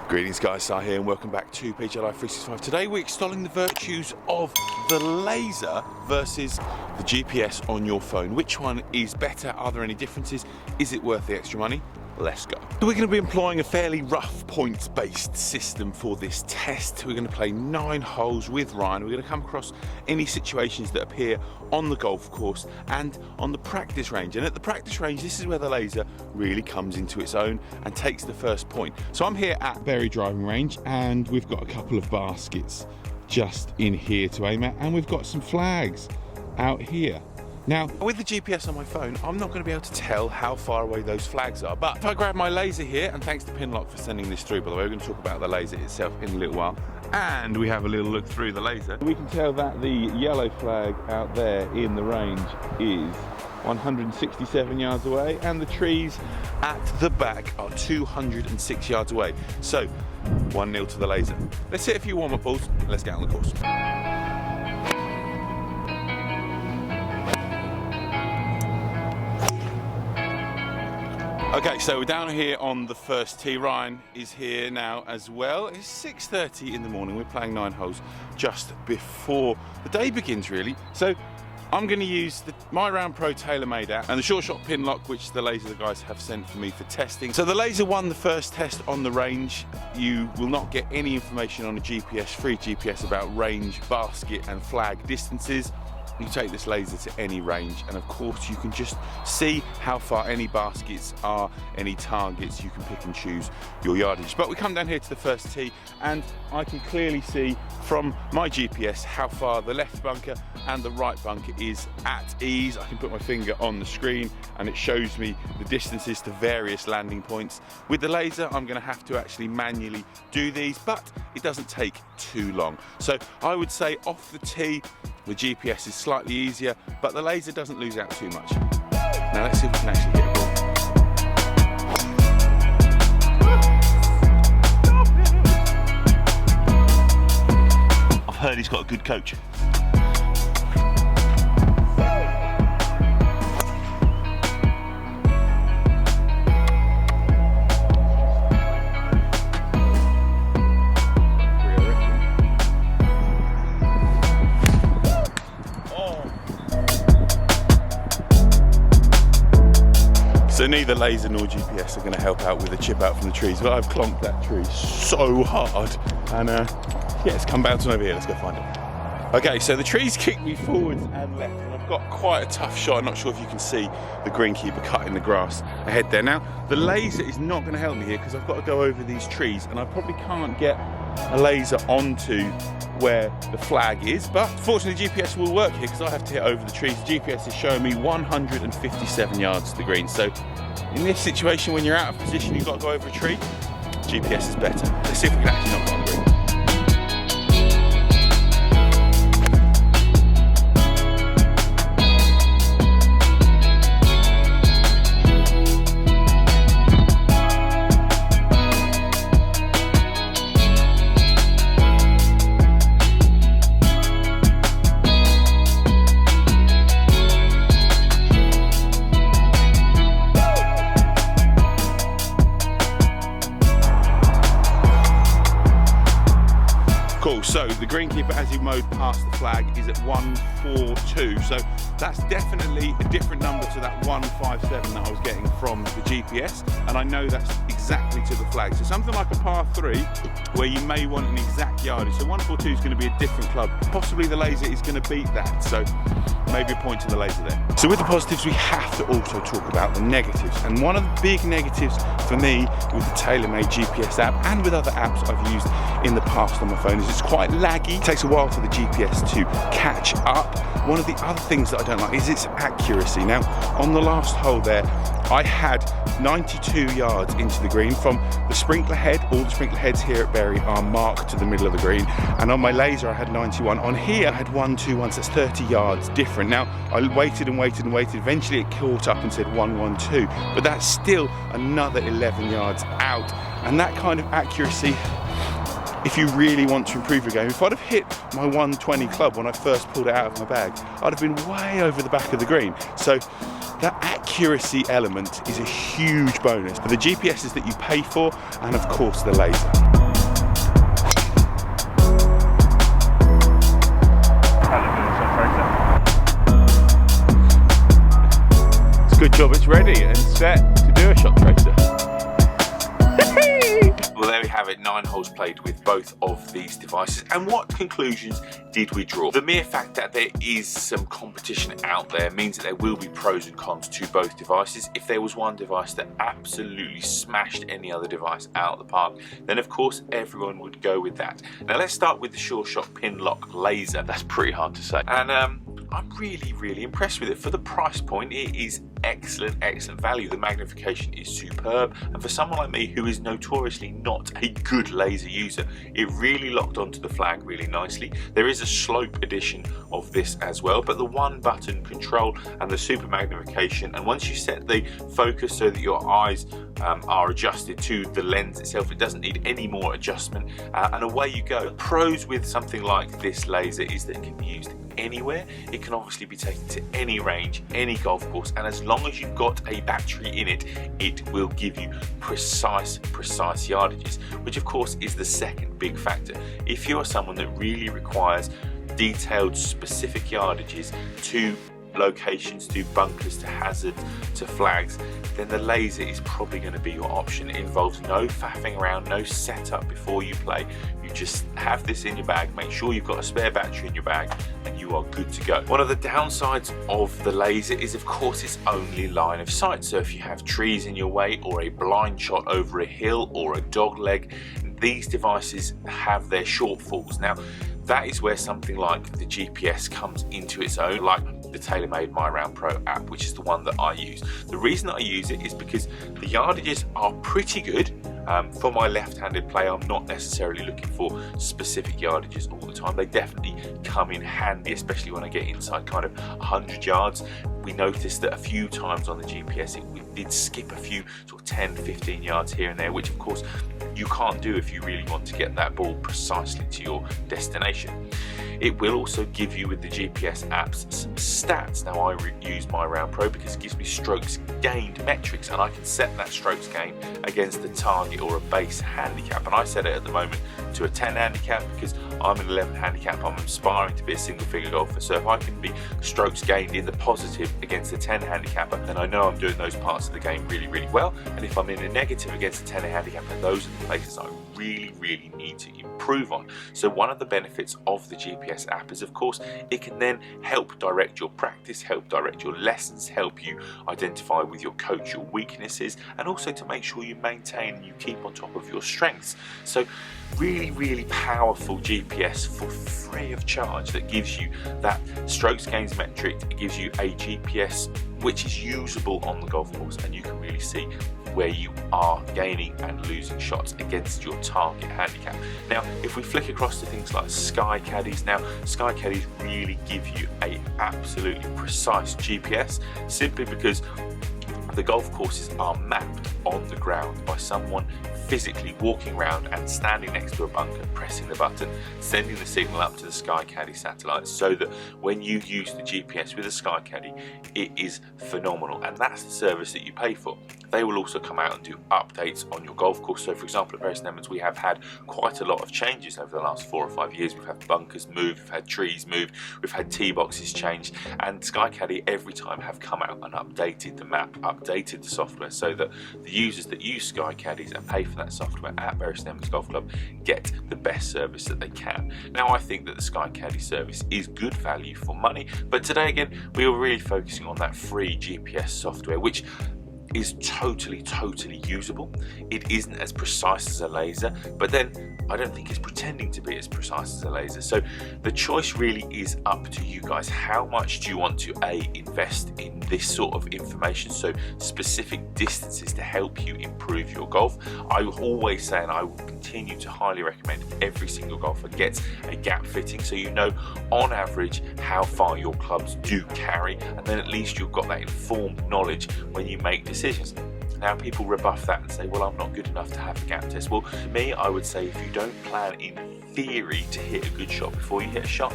Greetings guys, Si here and welcome back to PJ Life 365. Today we're extolling the virtues of the laser versus the GPS on your phone. Which one is better? Are there any differences? Is it worth the extra money? Let's go. So we're going to be employing a fairly rough points-based system for this test. We're going to play 9 holes with Ryan. We're going to come across any situations that appear on the golf course and on the practice range. And at the practice range, this is where the laser really comes into its own and takes the first point. So I'm here at Berry driving range and we've got a couple of baskets just in here to aim at, and we've got some flags out here. Now, with the GPS on my phone, I'm not going to be able to tell how far away those flags are. But if I grab my laser here, and thanks to Pinlock for sending this through, by the way, we're going to talk about the laser itself in a little while. And we have a little look through the laser. We can tell that the yellow flag out there in the range is 167 yards away, and the trees at the back are 206 yards away. So, 1-0 to the laser. Let's hit a few warm-up balls, and let's get on the course. Okay, so we're down here on the first tee. Ryan is here now as well. It's 6:30 in the morning. We're playing 9 holes just before the day begins, really. So I'm going to use my Round Pro TaylorMade app and the Short Shot pin lock, which the laser guys have sent for me for testing. So the laser won the first test on the range. You will not get any information on a GPS, free GPS, about range, basket and flag distances. You take this laser to any range, and of course you can just see how far any baskets are, any targets. You can pick and choose your yardage. But we come down here to the first tee, and I can clearly see from my GPS how far the left bunker and the right bunker is at ease. I can put my finger on the screen and it shows me the distances to various landing points. With the laser, I'm going to have to actually manually do these, but it doesn't take too long. So I would say off the tee, the GPS is slightly easier, but the laser doesn't lose out too much. Now let's see if we can actually hit a ball. I've heard he's got a good coach. So neither laser nor GPS are going to help out with the chip out from the trees, but I've clonked that tree so hard, and yeah, it's come bouncing over here. Let's go find it. Okay, so the trees kick me forwards and left, and I've got quite a tough shot. I'm not sure if you can see the greenkeeper cutting the grass ahead there. Now, the laser is not going to help me here because I've got to go over these trees, and I probably can't get a laser onto where the flag is, but fortunately GPS will work here because I have to hit over the trees. The GPS is showing me 157 yards to the green. So in this situation, when you're out of position, you've got to go over a tree, GPS is better. Let's see if we can actually knock it on the green. Cool, so the greenkeeper, as he mowed past the flag, is at 142. So that's definitely a different number to that 157 that I was getting from the GPS. And I know that's exactly to the flag. So something like a par 3, where you may want an exact yardage. So 142 is going to be a different club. Possibly the laser is going to beat that. So maybe a point to the laser there. So with the positives, we have to also talk about the negatives. And one of the big negatives for me with the TaylorMade GPS app and with other apps I've used in the past on my phone is it's quite laggy. It takes a while for the GPS to catch up. One of the other things that I don't like is its accuracy. Now, on the last hole there, I had 92 yards into the green from the sprinkler head. All the sprinkler heads here at Berry are marked to the middle of the green. And on my laser, I had 91. On here, I had 121, so that's 30 yards different. Now, I waited and waited and waited. Eventually, it caught up and said 112. But that's still another 11 yards out. And that kind of accuracy, if you really want to improve your game, if I'd have hit my 120 club when I first pulled it out of my bag, I'd have been way over the back of the green. So that accuracy element is a huge bonus. The GPSs that you pay for, and of course the laser. It's a good job it's ready and set to do a shot tracer. Well, there we have it, 9 holes played with both of these devices. And what conclusions did we draw? The mere fact that there is some competition out there means that there will be pros and cons to both devices. If there was one device that absolutely smashed any other device out of the park, then of course everyone would go with that. Now let's start with the Sure Shot Pin Lock Laser. That's pretty hard to say. And I'm really impressed with it. For the price point, it is excellent value. The magnification is superb, and for someone like me who is notoriously not a good laser user, it really locked onto the flag really nicely. There is a slope edition of this as well, but the one button control and the super magnification, and once you set the focus so that your eyes are adjusted to the lens itself, it doesn't need any more adjustment, and away you go. The pros with something like this laser is that it can be used anywhere. It can obviously be taken to any range, any golf course, and as long as you've got a battery in it, it will give you precise yardages, which of course is the second big factor. If you're someone that really requires detailed, specific yardages to locations, to bunkers, to hazards, to flags, then the laser is probably going to be your option. It involves no faffing around, no setup before you play. You just have this in your bag, make sure you've got a spare battery in your bag, and you are good to go. One of the downsides of the laser is of course it's only line of sight. So if you have trees in your way, or a blind shot over a hill, or a dog leg, these devices have their shortfalls. Now that is where something like the GPS comes into its own, like the TaylorMade My Round Pro app, which is the one that I use. The reason that I use it is because the yardages are pretty good. For my left-handed play, I'm not necessarily looking for specific yardages all the time. They definitely come in handy, especially when I get inside kind of 100 yards. We noticed that a few times on the GPS we did skip a few sort of 10-15 yards here and there, which of course you can't do if you really want to get that ball precisely to your destination. It will also give you, with the GPS apps, some stats. Now I use My Round Pro because it gives me strokes gained metrics, and I can set that strokes gained against a target or a base handicap, and I set it at the moment to a 10 handicap because I'm an 11 handicap. I'm aspiring to be a single figure golfer, so if I can be strokes gained in the positive against a 10 handicapper, then I know I'm doing those parts of the game really well. And if I'm in a negative against a 10 handicapper, those are the places I really need to improve on. So one of the benefits of the GPS app is of course it can then help direct your practice, help direct your lessons, help you identify with your coach your weaknesses, and also to make sure you maintain and you keep on top of your strengths. So really powerful GPS for free of charge that gives you that strokes gains metric. It gives you a GPS which is usable on the golf course, and you can really see where you are gaining and losing shots against your target handicap. Now if we flick across to things like Sky Caddies, now Sky Caddies really give you a absolutely precise GPS, simply because the golf courses are mapped on the ground by someone physically walking around and standing next to a bunker, pressing the button, sending the signal up to the Sky Caddy satellites, so that when you use the GPS with a Sky Caddy, it is phenomenal, and that's the service that you pay for. They will also come out and do updates on your golf course. So for example, at St Edmunds we have had quite a lot of changes over the last 4 or 5 years. We've had bunkers moved, we've had trees moved, we've had tee boxes changed, and Sky Caddy every time have come out and updated the map, updated the software, so that the users that use Sky Caddies and pay for that software at St Edmunds Golf Club get the best service that they can. Now I think that the Sky Caddy service is good value for money, but today again we are really focusing on that free GPS software, which is totally usable. It isn't as precise as a laser, but then I don't think it's pretending to be as precise as a laser. So the choice really is up to you guys. How much do you want to invest in this sort of information, so specific distances to help you improve your golf? I will always say, and I will continue to highly recommend, every single golfer gets a gap fitting, so you know on average how far your clubs do carry, and then at least you've got that informed knowledge when you make decisions. Now people rebuff that and say, well, I'm not good enough to have a gap test. Well, to me, I would say if you don't plan in theory to hit a good shot before you hit a shot,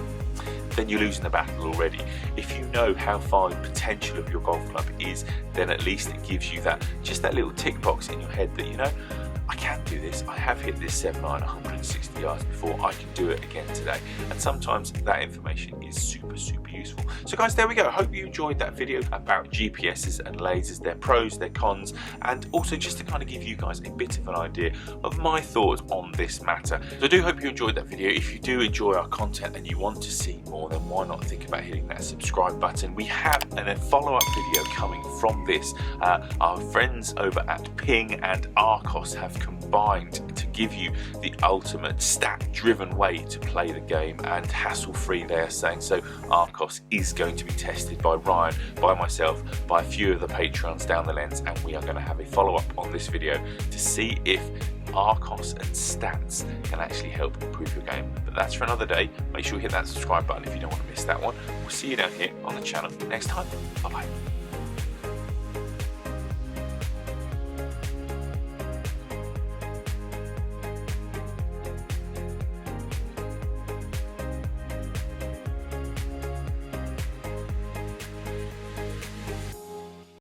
then you're losing the battle already. If you know how far the potential of your golf club is, then at least it gives you that, just that little tick box in your head that, you know, I can do this. I have hit this 7-iron 160 yards before. I can do it again today. And sometimes that information is super useful. So guys, there we go. I hope you enjoyed that video about GPSs and lasers, their pros, their cons, and also just to kind of give you guys a bit of an idea of my thoughts on this matter. So I do hope you enjoyed that video. If you do enjoy our content and you want to see more, then why not think about hitting that subscribe button. We have a follow-up video coming from this. Our friends over at Ping and Arcos have combined to give you the ultimate stat-driven way to play the game, and hassle-free, they are saying. So Arcos is going to be tested by Ryan, by myself, by a few of the patrons down the lens, and we are going to have a follow-up on this video to see if Arcos and stats can actually help improve your game. But that's for another day. Make sure you hit that subscribe button if you don't want to miss that one. We'll see you down here on the channel next time. Bye bye.